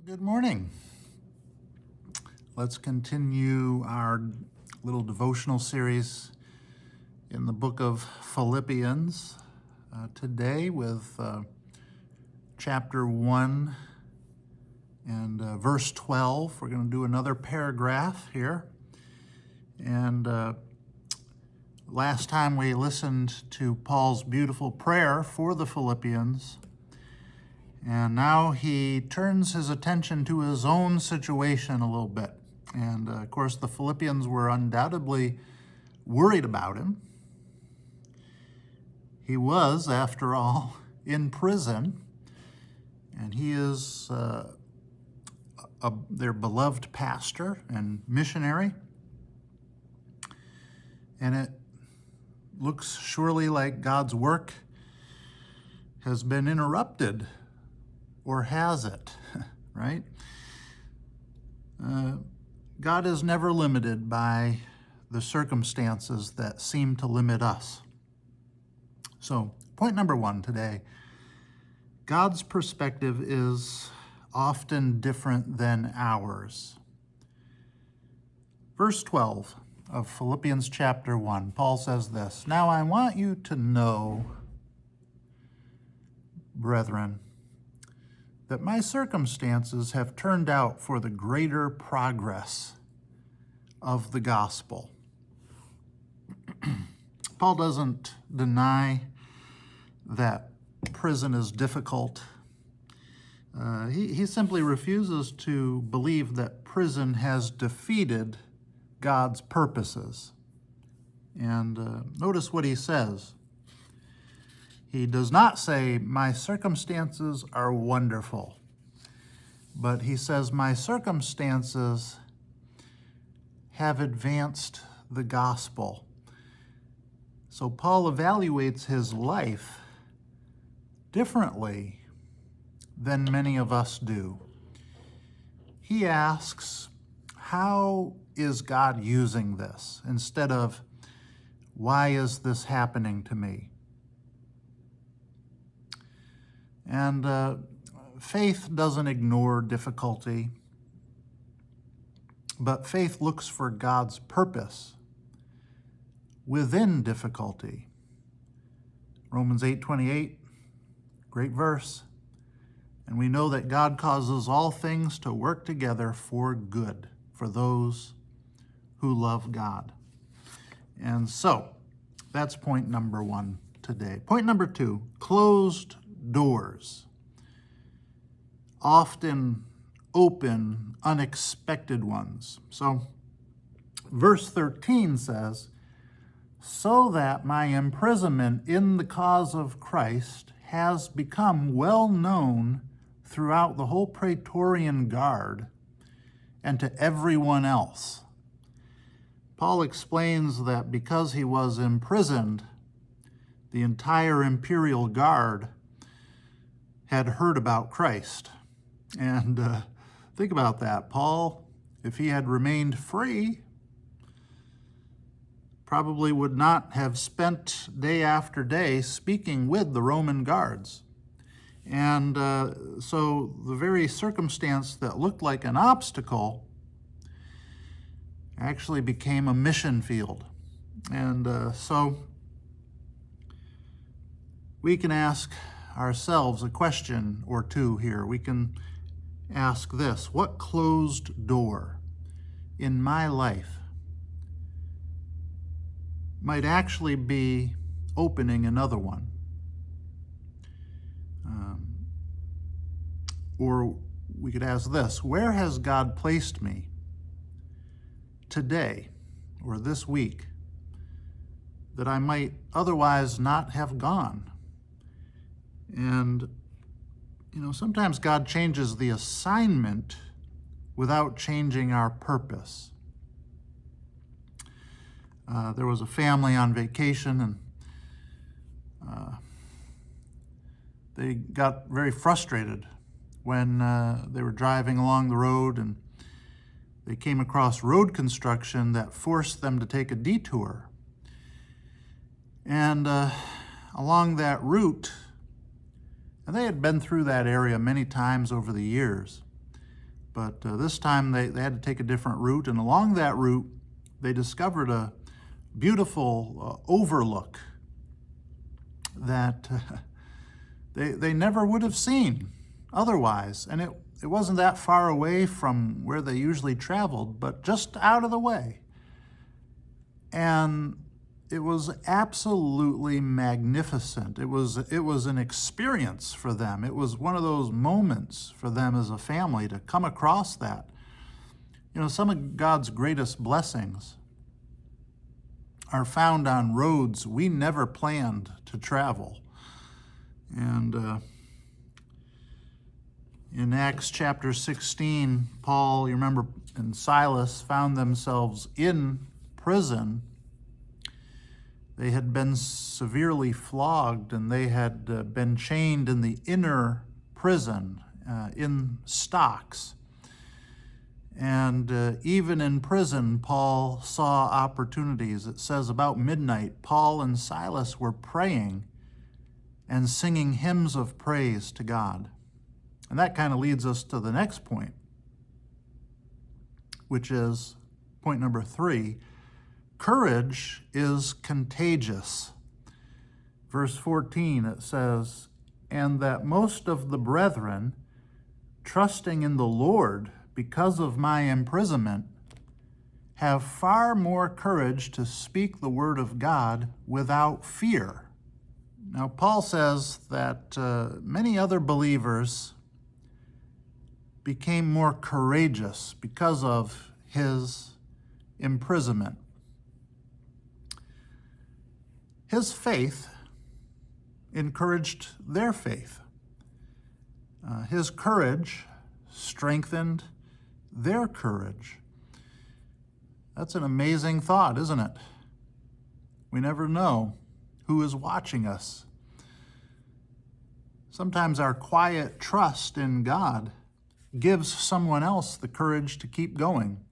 Good morning. Let's continue our little devotional series in the book of Philippians today with chapter 1 and verse 12. We're going to do another paragraph here. And last time we listened to Paul's beautiful prayer for the Philippians. And now he turns his attention to his own situation a little bit. And of course, the Philippians were undoubtedly worried about him. He was, after all, in prison. And he is their beloved pastor and missionary. And it looks surely like God's work has been interrupted. Or has it, right? God is never limited by the circumstances that seem to limit us. So, point number 1 today, God's perspective is often different than ours. Verse 12 of Philippians chapter 1, Paul says this, "Now I want you to know, brethren, that my circumstances have turned out for the greater progress of the gospel." Paul doesn't deny that prison is difficult. He simply refuses to believe that prison has defeated God's purposes. And notice what he says. He does not say, "My circumstances are wonderful," but he says, "My circumstances have advanced the gospel." So Paul evaluates his life differently than many of us do. He asks, how is God using this? Instead of, why is this happening to me? And faith doesn't ignore difficulty, but faith looks for God's purpose within difficulty. Romans 8:28, great verse. "And we know that God causes all things to work together for good, for those who love God." And so, that's point number 1 today. Point number 2, closed doors often open unexpected ones. So verse 13 says, "So that my imprisonment in the cause of Christ has become well known throughout the whole Praetorian Guard and to everyone else." Paul explains that because he was imprisoned, the entire imperial guard had heard about Christ. And think about that. Paul, if he had remained free, probably would not have spent day after day speaking with the Roman guards. And so the very circumstance that looked like an obstacle actually became a mission field. And so we can ask ourselves a question or two here. We can ask this: what closed door in my life might actually be opening another one? Or we could ask this: where has God placed me today or this week that I might otherwise not have gone? And, sometimes God changes the assignment without changing our purpose. There was a family on vacation, and they got very frustrated when they were driving along the road, and they came across road construction that forced them to take a detour. And along that route, and they had been through that area many times over the years, But this time they had to take a different route, and along that route, they discovered a beautiful overlook that they never would have seen otherwise. And it wasn't that far away from where they usually traveled, but just out of the way. And it was absolutely magnificent. It was an experience for them. It was one of those moments for them as a family to come across that. You know, some of God's greatest blessings are found on roads we never planned to travel. And in Acts chapter 16, Paul, you remember, and Silas found themselves in prison. They had been severely flogged, and they had been chained in the inner prison in stocks. And even in prison, Paul saw opportunities. It says about midnight, Paul and Silas were praying and singing hymns of praise to God. And that kind of leads us to the next point, which is point number 3. Courage is contagious. Verse 14, it says, "And that most of the brethren, trusting in the Lord because of my imprisonment, have far more courage to speak the word of God without fear." Now, Paul says that many other believers became more courageous because of his imprisonment. His faith encouraged their faith. His courage strengthened their courage. That's an amazing thought, isn't it? We never know who is watching us. Sometimes our quiet trust in God gives someone else the courage to keep going.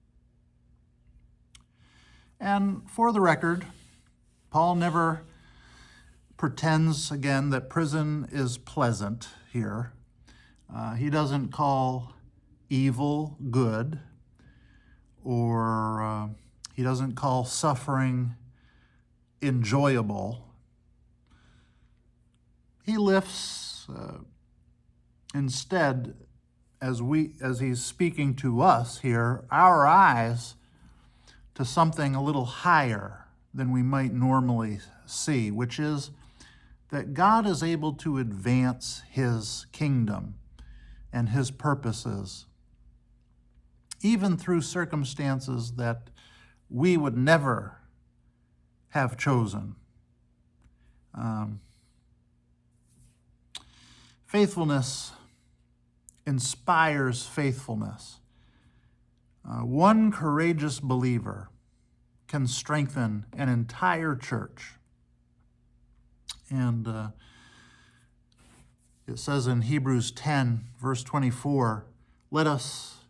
And for the record, Paul never pretends, again, that prison is pleasant here. He doesn't call evil good, or he doesn't call suffering enjoyable. He lifts, instead, as he's speaking to us here, our eyes to something a little higher than we might normally see, which is that God is able to advance his kingdom and his purposes, even through circumstances that we would never have chosen. Faithfulness inspires faithfulness. One courageous believer can strengthen an entire church. And it says in Hebrews 10, verse 24, "Let us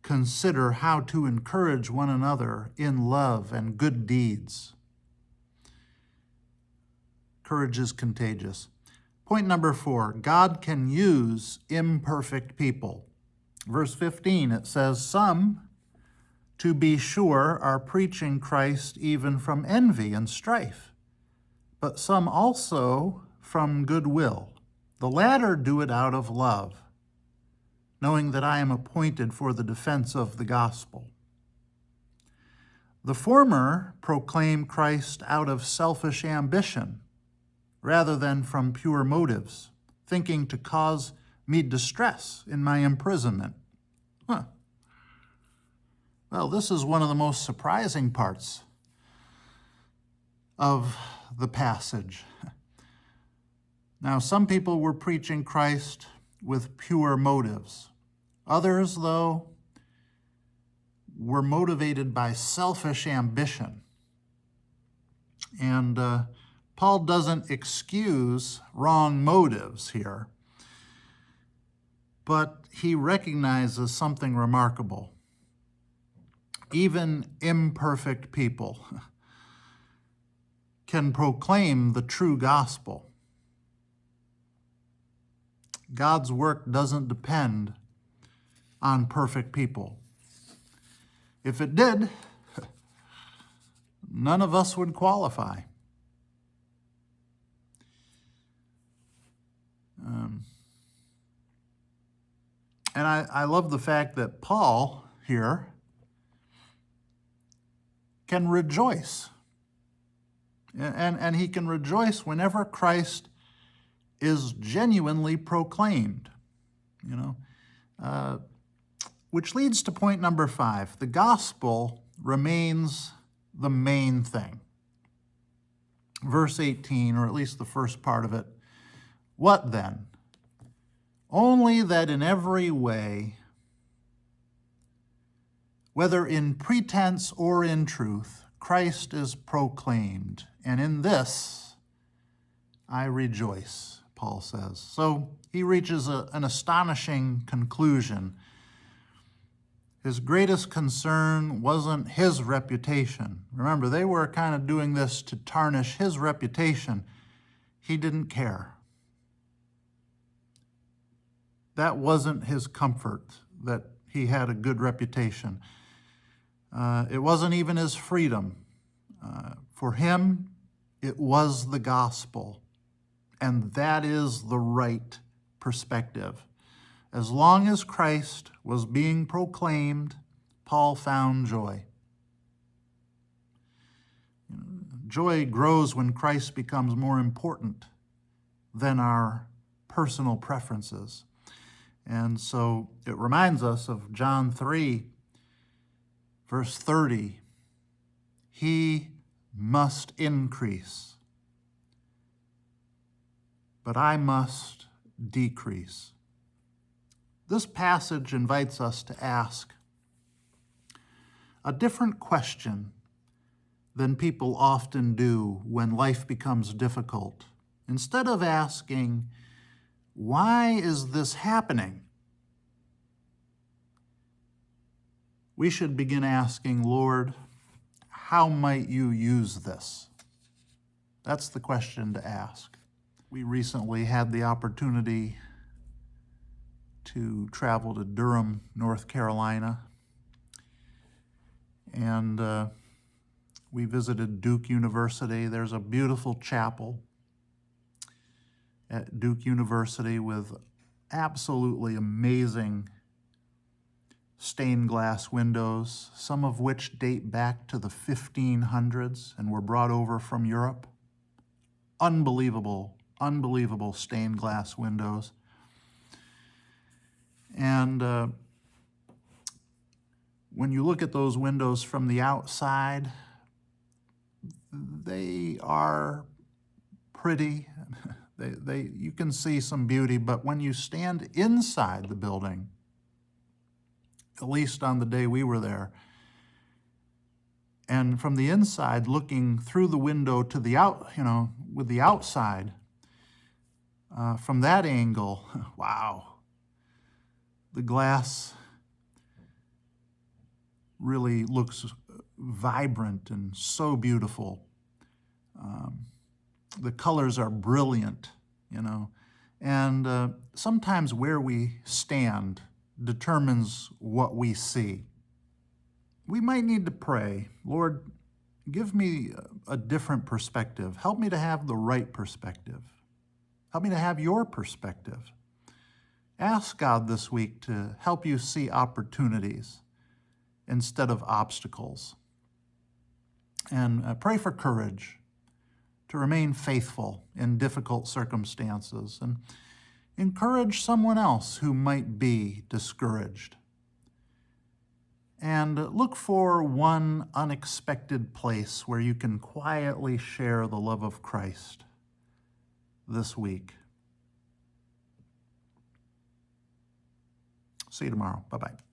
consider how to encourage one another in love and good deeds." Courage is contagious. Point number 4, God can use imperfect people. Verse 15, it says, "Some, to be sure, are preaching Christ even from envy and strife, but some also from goodwill. The latter do it out of love, knowing that I am appointed for the defense of the gospel. The former proclaim Christ out of selfish ambition, rather than from pure motives, thinking to cause me distress in my imprisonment." Well, this is one of the most surprising parts of the passage. Now, some people were preaching Christ with pure motives. Others, though, were motivated by selfish ambition. And Paul doesn't excuse wrong motives here, but he recognizes something remarkable. Even imperfect people can proclaim the true gospel. God's work doesn't depend on perfect people. If it did, none of us would qualify. And I love the fact that Paul here can rejoice. And he can rejoice whenever Christ is genuinely proclaimed, which leads to point number 5. The gospel remains the main thing. Verse 18, or at least the first part of it. What then? Only that in every way, whether in pretense or in truth, Christ is proclaimed, and in this I rejoice, Paul says. So he reaches an astonishing conclusion. His greatest concern wasn't his reputation. Remember, they were kind of doing this to tarnish his reputation. He didn't care. That wasn't his comfort, that he had a good reputation. It wasn't even his freedom. For him, it was the gospel. And that is the right perspective. As long as Christ was being proclaimed, Paul found joy. Joy grows when Christ becomes more important than our personal preferences. And so it reminds us of John 3, verse 30. He must increase, but I must decrease. This passage invites us to ask a different question than people often do when life becomes difficult. Instead of asking, why is this happening? We should begin asking, Lord, how might you use this? That's the question to ask. We recently had the opportunity to travel to Durham, North Carolina, and we visited Duke University. There's a beautiful chapel at Duke University with absolutely amazing stained glass windows, some of which date back to the 1500s and were brought over from Europe. Unbelievable stained glass windows. And when you look at those windows from the outside, they are pretty. You can see some beauty, but when you stand inside the building, at least on the day we were there, and from the inside looking through the window to the with the outside, from that angle, wow, the glass really looks vibrant and so beautiful. The colors are brilliant, and sometimes where we stand determines what we see. We might need to pray, Lord, give me a different perspective. Help me to have the right perspective. Help me to have your perspective. Ask God this week to help you see opportunities instead of obstacles. And pray for courage to remain faithful in difficult circumstances, and encourage someone else who might be discouraged. And look for one unexpected place where you can quietly share the love of Christ this week. See you tomorrow. Bye-bye.